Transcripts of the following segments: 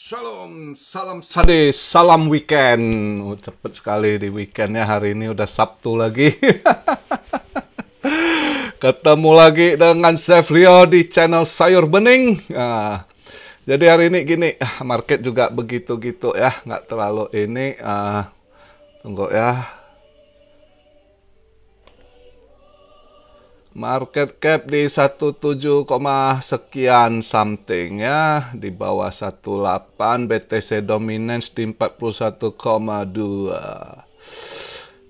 Shalom, salam sadis, salam weekend. Cepet sekali di weekend ya, hari ini udah Sabtu lagi. Ketemu lagi dengan Chef Rio di channel Sayur Bening. Jadi hari ini gini, market juga begitu-gitu ya, nggak terlalu ini. Tunggu ya. Market cap di 17, sekian something ya, di bawah 18, BTC dominance di 41,2.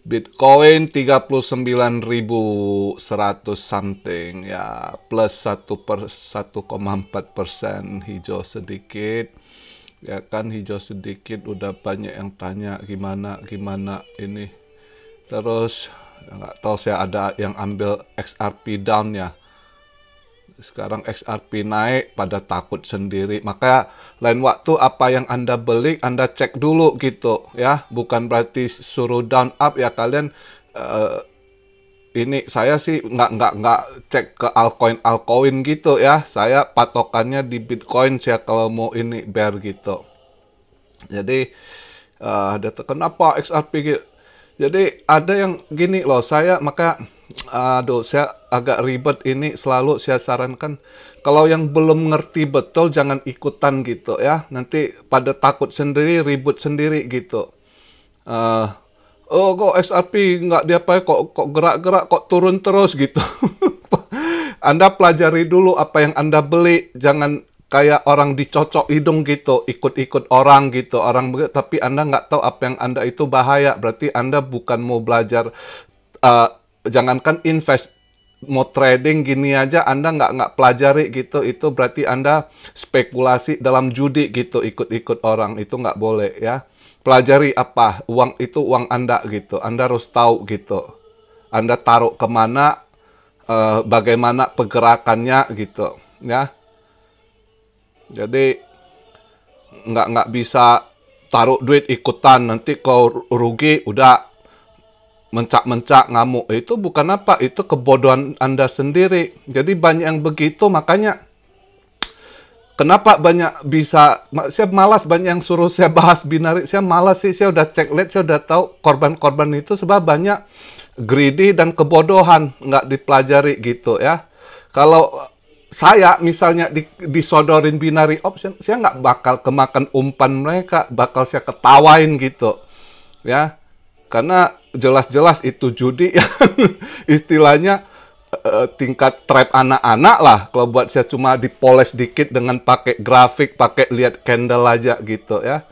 Bitcoin 39.100 something ya, plus 1,4%, hijau sedikit. Ya kan, hijau sedikit, udah banyak yang tanya gimana ini. Terus nggak tahu, saya ada yang ambil XRP down ya. Sekarang XRP naik, pada takut sendiri. Makanya lain waktu apa yang Anda beli, Anda cek dulu gitu ya. Bukan berarti suruh down up ya kalian. Ini saya sih nggak cek ke altcoin gitu ya. Saya patokannya di Bitcoin saya kalau mau ini bear gitu. Jadi kenapa XRP gitu? Jadi ada yang gini loh, saya agak ribet ini, selalu saya sarankan kalau yang belum ngerti betul jangan ikutan gitu ya. Nanti pada takut sendiri, ribut sendiri gitu. Oh kok XRP nggak diapain, kok gerak-gerak, kok turun terus gitu. Anda pelajari dulu apa yang Anda beli, jangan kayak orang dicocok hidung gitu, ikut-ikut orang gitu, tapi Anda nggak tahu apa yang Anda itu bahaya. Berarti Anda bukan mau belajar, jangankan invest, mau trading gini aja Anda nggak pelajari gitu, itu berarti Anda spekulasi dalam judi gitu, ikut-ikut orang, itu nggak boleh ya. Pelajari apa, uang itu uang Anda gitu, Anda harus tahu gitu. Anda taruh kemana, bagaimana pergerakannya gitu ya. Jadi nggak bisa taruh duit ikutan, nanti kalau rugi udah mencak-mencak ngamuk. Itu bukan apa, itu kebodohan Anda sendiri. Jadi banyak yang begitu, makanya kenapa banyak bisa, saya malas banyak yang suruh saya bahas binari, saya malas sih, saya udah cek lihat, saya udah tahu korban-korban itu sebab banyak greedy dan kebodohan, nggak dipelajari gitu ya. Kalau saya misalnya disodorin binary option, saya nggak bakal kemakan umpan mereka, bakal saya ketawain gitu ya, karena jelas-jelas itu judi ya. Istilahnya tingkat trap anak-anak lah. Kalau buat saya cuma dipoles dikit dengan pakai grafik, pakai lihat candle aja gitu ya.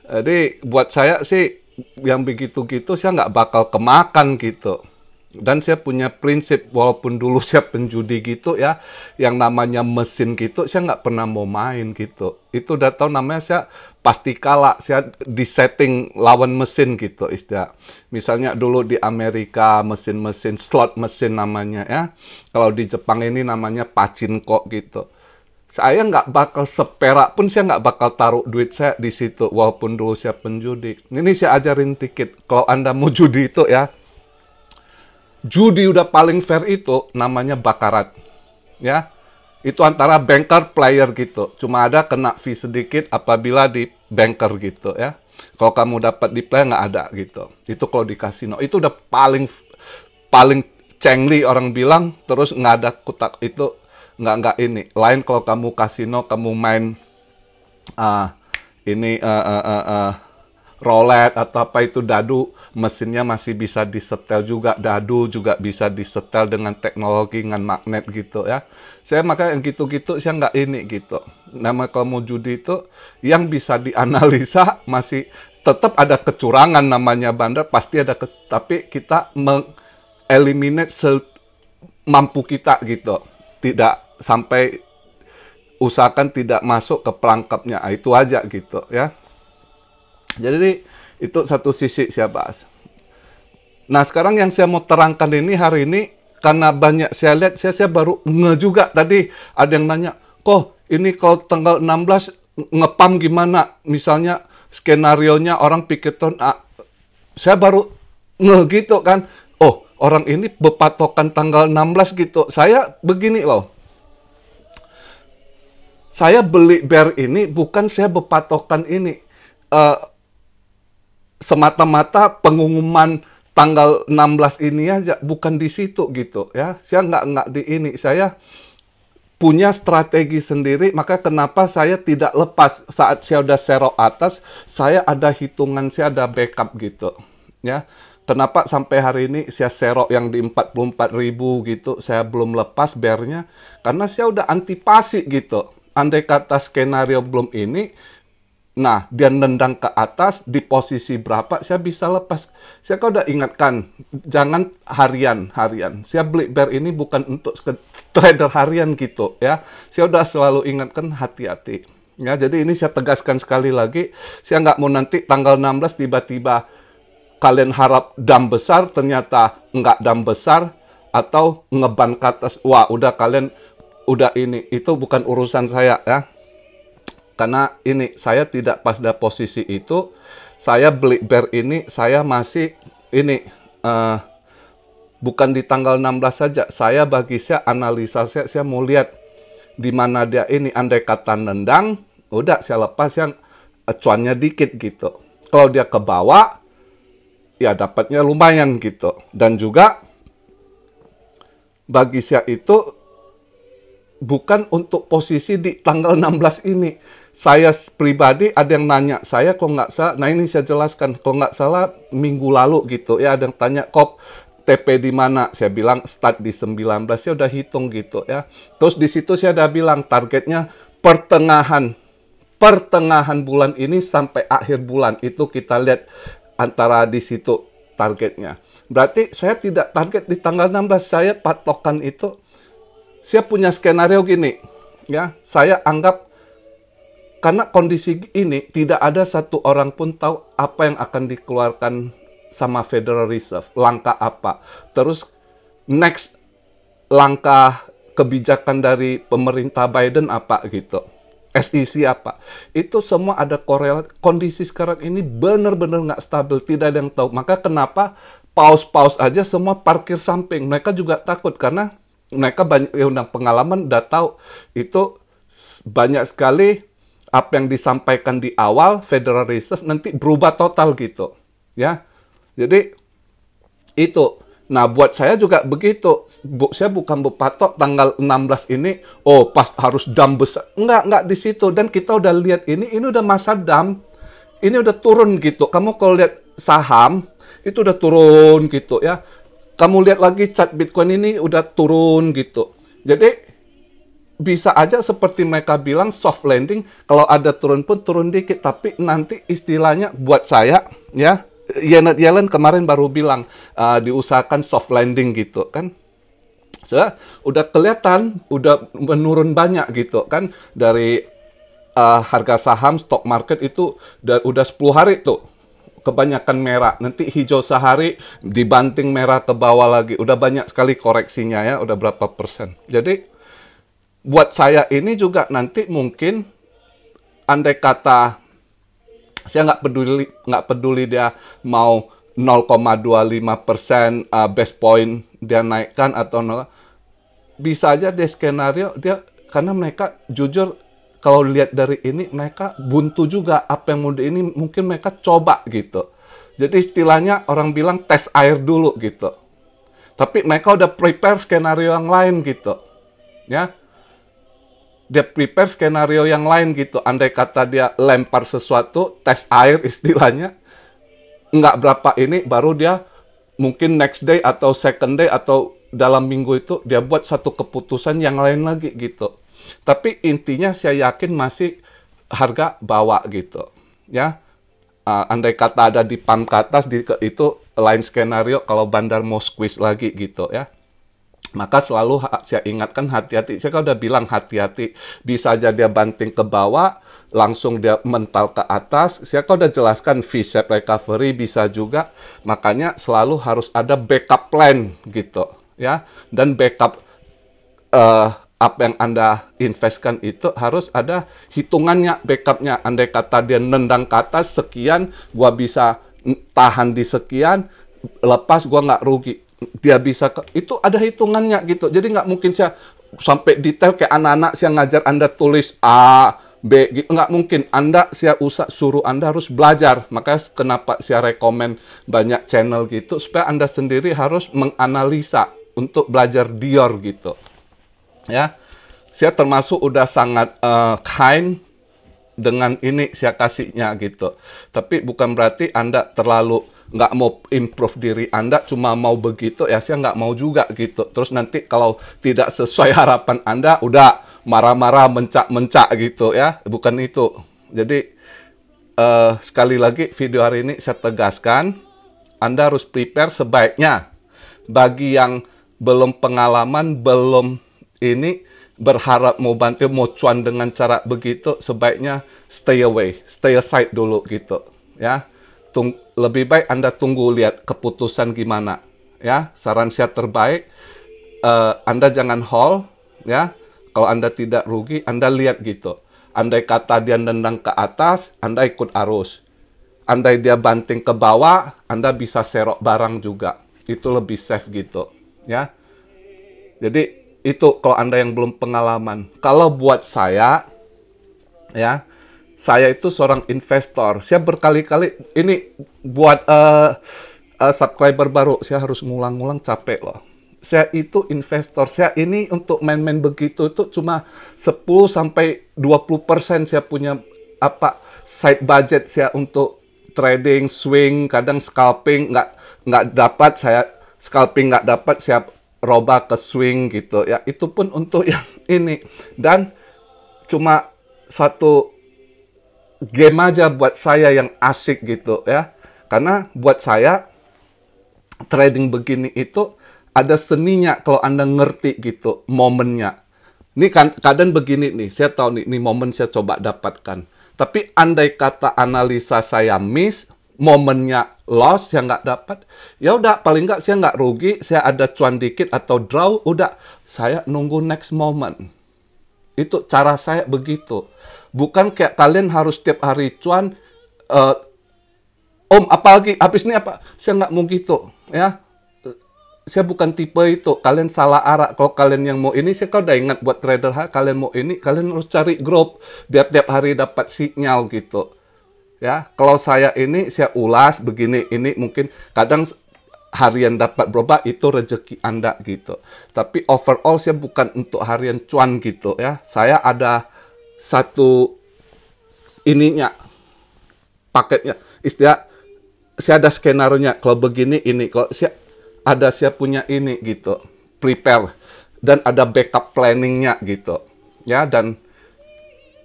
Jadi buat saya sih yang begitu-gitu saya nggak bakal kemakan gitu. Dan saya punya prinsip, walaupun dulu saya penjudi gitu ya, yang namanya mesin gitu, saya nggak pernah mau main gitu. Itu udah tahu namanya, saya pasti kalah, saya disetting lawan mesin gitu istilah. Misalnya dulu di Amerika, mesin-mesin, slot mesin namanya ya. Kalau di Jepang ini namanya pachinko gitu. Saya nggak bakal seperak pun, saya nggak bakal taruh duit saya di situ, walaupun dulu saya penjudi. Ini saya ajarin dikit, kalau Anda mau judi itu ya, judi udah paling fair itu namanya bakarat ya, itu antara banker player gitu, cuma ada kena fee sedikit apabila di banker gitu ya. Kalau kamu dapat di player nggak ada gitu, itu kalau di kasino itu udah paling cengli orang bilang. Terus nggak ada kutak itu, nggak ini lain. Kalau kamu kasino, kamu main roulette atau apa itu dadu, mesinnya masih bisa disetel juga, dadu juga bisa disetel dengan teknologi, dengan magnet gitu ya. Saya makanya yang gitu-gitu saya nggak ini gitu. Nama kalau mau judi itu yang bisa dianalisa, masih tetap ada kecurangan namanya bandar, pasti ada, tapi kita mengeliminate semampu kita gitu. Tidak sampai, usahakan tidak masuk ke perangkapnya, itu aja gitu ya. Jadi itu satu sisi saya bahas. Nah sekarang yang saya mau terangkan ini hari ini, karena banyak saya lihat, saya baru juga tadi ada yang nanya, kok ini kalau tanggal 16 ngepam gimana? Misalnya skenario-nya orang pikir tahun saya baru gitu kan. Oh orang ini berpatokan tanggal 16 gitu. Saya begini loh. saya beli bear ini bukan saya berpatokan ini eh, semata-mata pengumuman tanggal 16 ini aja, bukan di situ gitu ya. Saya nggak di ini, saya punya strategi sendiri, maka kenapa saya tidak lepas saat saya udah serok atas, saya ada hitungan, saya ada backup gitu ya. Kenapa sampai hari ini saya serok yang di 44.000 gitu, saya belum lepas bearnya, karena saya udah antipasi gitu. Andai kata skenario belum ini, nah dia nendang ke atas di posisi berapa, saya bisa lepas. Saya kan udah ingatkan, jangan harian. Saya beli bear ini bukan untuk trader harian gitu ya. Saya udah selalu ingatkan hati-hati. Ya, jadi ini saya tegaskan sekali lagi, saya nggak mau nanti tanggal 16 tiba-tiba kalian harap dam besar, ternyata nggak dam besar, atau ngeban ke atas. Wah, udah kalian, udah ini. Itu bukan urusan saya ya. Karena ini, saya tidak pada posisi itu. Saya beli bear ini, saya masih ini, bukan di tanggal 16 saja. Saya bagi saya, analisa saya mau lihat di mana dia ini. Andai kata nendang, udah saya lepas yang cuannya dikit gitu. Kalau dia ke bawah, ya dapatnya lumayan gitu. Dan juga bagi saya itu bukan untuk posisi di tanggal 16 ini. Saya pribadi ada yang nanya saya, kalau nggak salah, nah ini saya jelaskan, kalau nggak salah minggu lalu gitu ya, ada yang tanya, Kop, TP di mana? Saya bilang start di 19, saya udah hitung gitu ya. Terus di situ saya udah bilang targetnya pertengahan bulan ini sampai akhir bulan, itu kita lihat antara di situ targetnya. Berarti saya tidak target di tanggal 16, saya patokan itu, saya punya skenario gini ya, saya anggap karena kondisi ini tidak ada satu orang pun tahu apa yang akan dikeluarkan sama Federal Reserve, langkah apa, terus next langkah kebijakan dari pemerintah Biden apa gitu, SEC apa, itu semua ada korelasi. Kondisi sekarang ini benar-benar nggak stabil, tidak ada yang tahu. Maka kenapa paus aja semua parkir samping, mereka juga takut karena mereka banyak yang pengalaman, udah tahu itu banyak sekali apa yang disampaikan di awal Federal Reserve nanti berubah total gitu ya. Jadi itu, nah buat saya juga begitu. Saya bukan berpatok tanggal 16 ini, oh pas harus dam besar, enggak di situ. Dan kita udah lihat ini udah masa dam, ini udah turun gitu. Kamu kalau lihat saham itu udah turun gitu ya, kamu lihat lagi chart Bitcoin ini udah turun gitu. Jadi bisa aja seperti mereka bilang soft landing, kalau ada turun pun turun dikit, tapi nanti istilahnya buat saya ya, Janet Yellen kemarin baru bilang diusahakan soft landing gitu kan. So, udah kelihatan udah menurun banyak gitu kan, dari harga saham stock market itu udah 10 hari tuh kebanyakan merah, nanti hijau sehari dibanting merah ke bawah lagi, udah banyak sekali koreksinya ya, udah berapa persen. Jadi buat saya ini juga nanti mungkin andai kata saya nggak peduli dia mau 0,25% base point dia naikkan atau 0, bisa aja dia skenario dia, karena mereka jujur kalau lihat dari ini mereka buntu juga apa yang mau ini, mungkin mereka coba gitu. Jadi istilahnya orang bilang tes air dulu gitu. Tapi mereka udah prepare skenario yang lain gitu. Ya. Dia prepare skenario yang lain gitu. Andai kata dia lempar sesuatu, tes air istilahnya, nggak berapa ini, baru dia mungkin next day atau second day atau dalam minggu itu dia buat satu keputusan yang lain lagi gitu. Tapi intinya saya yakin masih harga bawah gitu. Ya, andai kata ada di pump ke atas, itu lain skenario kalau bandar mau squeeze lagi gitu ya. Maka selalu saya ingatkan hati-hati. Saya kan udah bilang hati-hati. Bisa aja dia banting ke bawah, langsung dia mental ke atas. Saya kan udah jelaskan V-shape recovery bisa juga. Makanya selalu harus ada backup plan gitu ya. Dan backup apa yang Anda investkan itu harus ada hitungannya, backupnya. Andai kata dia nendang ke atas sekian, gua bisa tahan di sekian, lepas gua nggak rugi. Dia bisa itu ada hitungannya gitu. Jadi nggak mungkin saya sampai detail kayak anak-anak saya ngajar Anda tulis A, B, gitu. Nggak mungkin. Anda saya suruh Anda harus belajar. Makanya kenapa saya rekomen banyak channel gitu, supaya Anda sendiri harus menganalisa untuk belajar Dior gitu. Ya, saya termasuk udah sangat kind dengan ini saya kasihnya gitu. Tapi bukan berarti Anda terlalu nggak mau improve diri Anda, cuma mau begitu, ya saya nggak mau juga gitu. Terus nanti kalau tidak sesuai harapan Anda, udah marah-marah, mencak-mencak gitu ya. Bukan itu. Jadi, sekali lagi video hari ini saya tegaskan, Anda harus prepare sebaiknya. Bagi yang belum pengalaman, belum ini, berharap mau bantu, mau cuan dengan cara begitu, sebaiknya stay away, stay aside dulu gitu ya. Lebih baik Anda tunggu lihat keputusan gimana ya. Saran saya terbaik, Anda jangan hold ya. Kalau Anda tidak rugi, Anda lihat gitu. Andai kata dia nendang ke atas, Anda ikut arus. Andai dia banting ke bawah, Anda bisa serok barang juga. Itu lebih safe gitu ya. Jadi itu kalau Anda yang belum pengalaman. Kalau buat saya ya, saya itu seorang investor. Saya berkali-kali ini buat subscriber baru, saya harus ngulang-ngulang, capek loh. Saya itu investor. Saya ini untuk main-main begitu itu cuma 10-20% saya punya side budget saya untuk trading, swing, kadang scalping nggak dapat, saya scalping nggak dapat, saya robah ke swing gitu ya. Itu pun untuk yang ini. Dan cuma satu game aja buat saya yang asik gitu ya. Karena buat saya trading begini itu ada seninya kalau Anda ngerti gitu momennya. Ini kan kadang begini nih, saya tahu nih, ini momen saya coba dapatkan. Tapi andai kata analisa saya miss, momennya loss, saya nggak dapat, ya udah paling nggak saya nggak rugi, saya ada cuan dikit atau draw, udah saya nunggu next moment. Itu cara saya begitu. Bukan kayak kalian harus tiap hari cuan, Om apalagi habis ini apa? Saya nggak mau gitu ya. Saya bukan tipe itu. Kalian salah arah. Kalau kalian yang mau ini, saya udah ingat buat trader kalian mau ini, kalian harus cari grup biar tiap hari dapat sinyal gitu. Ya, kalau saya ini saya ulas begini, ini mungkin kadang harian dapat berubah, itu rezeki Anda gitu. Tapi overall saya bukan untuk harian cuan gitu ya. Saya ada satu ininya, paketnya. Istilah saya ada skenario-nya. Kalau begini ini, kalau saya punya ini gitu, prepare, dan ada backup planning-nya gitu. Ya, dan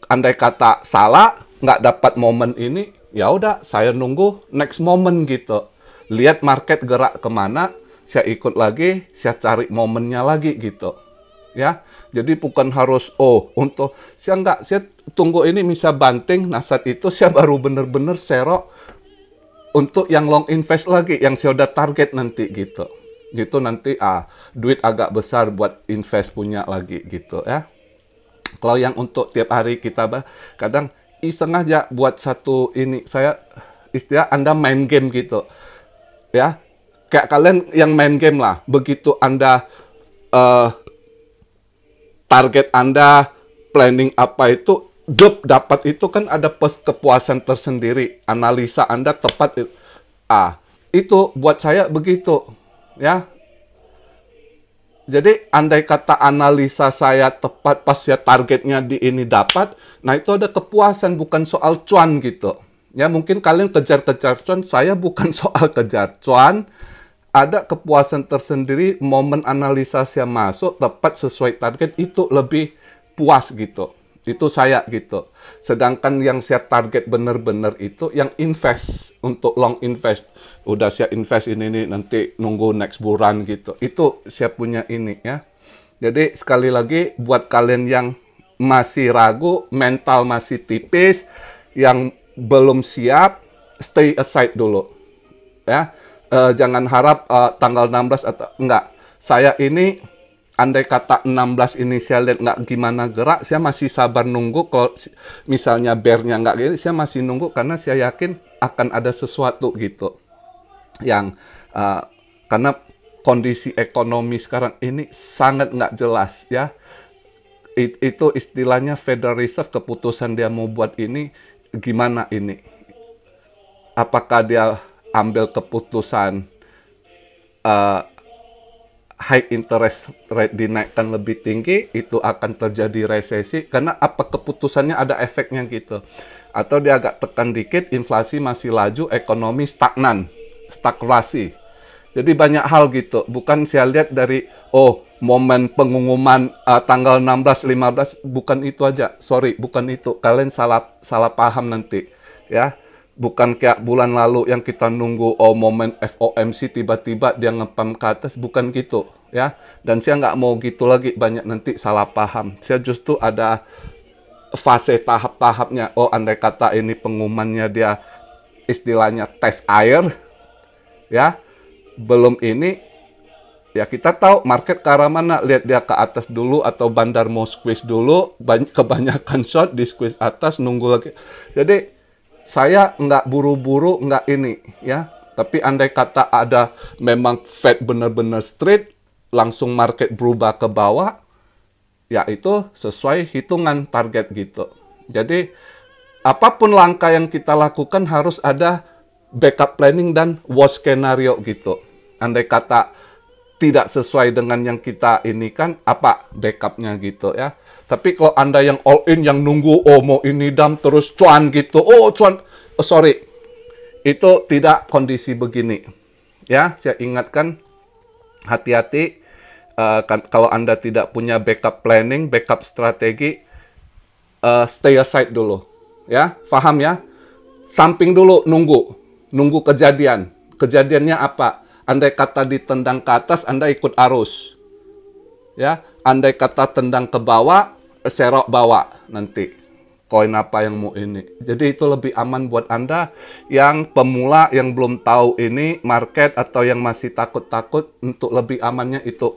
andai kata salah, nggak dapat momen ini, ya udah saya nunggu next moment gitu. Lihat market gerak kemana, saya ikut lagi, saya cari momennya lagi gitu. Ya, jadi bukan harus untuk saya tunggu ini bisa banting, nah saat itu saya baru bener-bener serok untuk yang long invest lagi, yang saya udah target nanti gitu. Gitu nanti duit agak besar buat invest punya lagi gitu ya. Kalau yang untuk tiap hari kita kadang iseng aja buat satu ini, saya istilah Anda main game gitu. Ya. Kayak kalian yang main game lah, begitu Anda target Anda planning apa itu dapat itu kan ada kepuasan tersendiri. Analisa Anda tepat itu buat saya begitu ya. Jadi andai kata analisa saya tepat pas ya targetnya di ini dapat, nah itu ada kepuasan, bukan soal cuan gitu. Ya mungkin kalian kejar-kejar cuan, saya bukan soal kejar cuan. Ada kepuasan tersendiri, momen analisa saya masuk tepat sesuai target, itu lebih puas gitu. Itu saya gitu. Sedangkan yang saya target bener-bener itu yang invest, untuk long invest. Udah saya invest ini nanti nunggu next bulan gitu. Itu saya punya ini ya. Jadi sekali lagi buat kalian yang masih ragu, mental masih tipis, yang belum siap, stay aside dulu. Ya. Jangan harap tanggal 16 atau enggak. Saya ini andai kata 16 ini saya lihat nggak gimana gerak, saya masih sabar nunggu. Kalau misalnya bear-nya nggak gini, saya masih nunggu karena saya yakin akan ada sesuatu gitu. Yang karena kondisi ekonomi sekarang ini sangat nggak jelas ya. Itu istilahnya Federal Reserve, keputusan dia mau buat ini gimana ini? Apakah dia ambil keputusan high interest rate dinaikkan lebih tinggi, itu akan terjadi resesi, karena apa keputusannya ada efeknya gitu. Atau dia agak tekan dikit, inflasi masih laju, ekonomi stagnan, stagflasi. Jadi banyak hal gitu, bukan saya lihat dari, momen pengumuman tanggal 16, 15, bukan itu aja, sorry, bukan itu, kalian salah paham nanti, ya. Bukan kayak bulan lalu yang kita nunggu momen FOMC tiba-tiba dia ngepam ke atas, bukan gitu ya. Dan saya nggak mau gitu lagi, banyak nanti salah paham. Saya justru ada fase tahap-tahapnya. Andai kata ini pengumumannya dia istilahnya tes air ya. Belum ini ya kita tahu market ke arah mana, lihat dia ke atas dulu atau bandar mau squeeze dulu, kebanyakan short di squeeze atas, nunggu lagi. Jadi saya nggak buru-buru, nggak ini, ya. Tapi andai kata ada memang Fed benar-benar straight, langsung market berubah ke bawah, ya itu sesuai hitungan target gitu. Jadi, apapun langkah yang kita lakukan harus ada backup planning dan worst scenario gitu. Andai kata tidak sesuai dengan yang kita ini kan, apa backupnya gitu ya. Tapi kalau Anda yang all in, yang nunggu, mau ini dam terus cuan gitu, cuan, sorry, itu tidak kondisi begini. Ya, saya ingatkan, hati-hati, kalau Anda tidak punya backup planning, backup strategi, stay aside dulu. Ya, paham ya? Samping dulu, nunggu kejadian. Kejadiannya apa? Andai kata ditendang ke atas, Anda ikut arus. Ya, andai kata tendang ke bawah, serok bawah nanti koin apa yang mau ini. Jadi itu lebih aman buat Anda yang pemula, yang belum tahu ini market, atau yang masih takut-takut. Untuk lebih amannya itu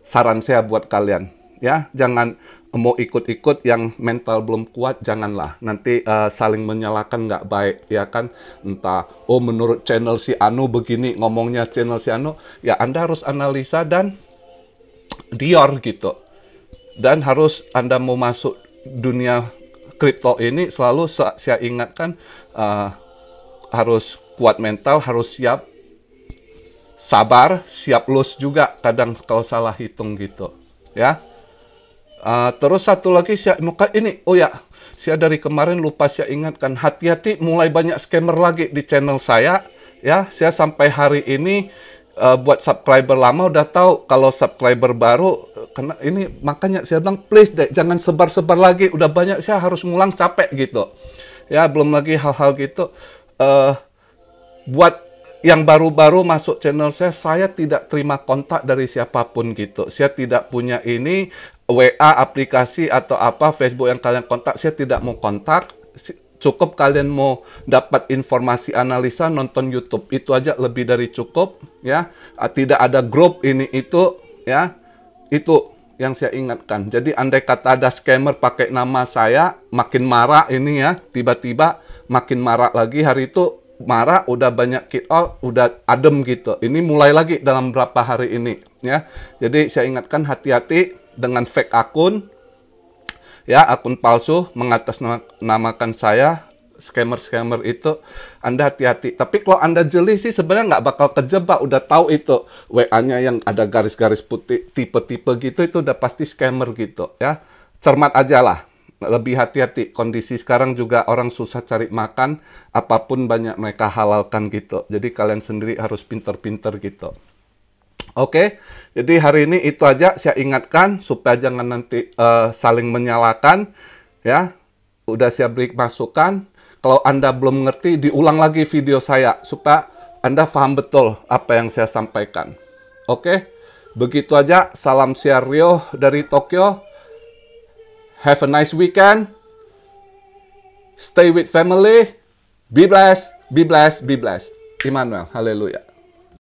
saran saya buat kalian ya. Jangan mau ikut-ikut yang mental belum kuat, janganlah. Nanti saling menyalahkan nggak baik ya kan. Entah menurut channel si Anu begini, ngomongnya channel si Anu. Ya Anda harus analisa dan dior gitu. Dan harus Anda mau masuk dunia kripto ini, selalu saya ingatkan, harus kuat mental, harus siap sabar, siap lose juga kadang kalau salah hitung gitu ya. Terus satu lagi saya ini, saya dari kemarin lupa saya ingatkan, hati-hati, mulai banyak scammer lagi di channel saya ya. Saya sampai hari ini buat subscriber lama udah tahu, kalau subscriber baru karena ini, makanya saya bilang please deh jangan sebar-sebar lagi, udah banyak, saya harus ngulang, capek gitu ya. Belum lagi hal-hal gitu. Buat yang baru-baru masuk channel saya tidak terima kontak dari siapapun gitu. Saya tidak punya ini WA aplikasi atau apa Facebook yang kalian kontak, saya tidak mau kontak. Cukup kalian mau dapat informasi analisa, nonton YouTube, itu aja lebih dari cukup ya. Tidak ada grup ini itu ya. Itu yang saya ingatkan. Jadi andai kata ada scammer pakai nama saya, makin marah ini ya, tiba-tiba makin marah lagi. Hari itu marah, udah banyak kick out, udah adem gitu. Ini mulai lagi dalam berapa hari ini ya. Jadi saya ingatkan, hati-hati dengan fake akun. Ya, akun palsu mengatasnamakan saya, scammer-scammer itu, Anda hati-hati. Tapi kalau Anda jeli sih sebenarnya nggak bakal kejebak, udah tahu itu WA-nya yang ada garis-garis putih, tipe-tipe gitu, itu udah pasti scammer gitu ya. Cermat aja lah, lebih hati-hati. Kondisi sekarang juga orang susah cari makan, apapun banyak mereka halalkan gitu. Jadi kalian sendiri harus pinter-pinter gitu. Oke, jadi hari ini itu aja saya ingatkan supaya jangan nanti saling menyalahkan ya. Udah saya beri masukan. Kalau Anda belum ngerti, diulang lagi video saya supaya Anda paham betul apa yang saya sampaikan. Oke, begitu aja. Salam siar Rio dari Tokyo. Have a nice weekend. Stay with family. Be blessed, be blessed, be blessed. Immanuel, haleluya.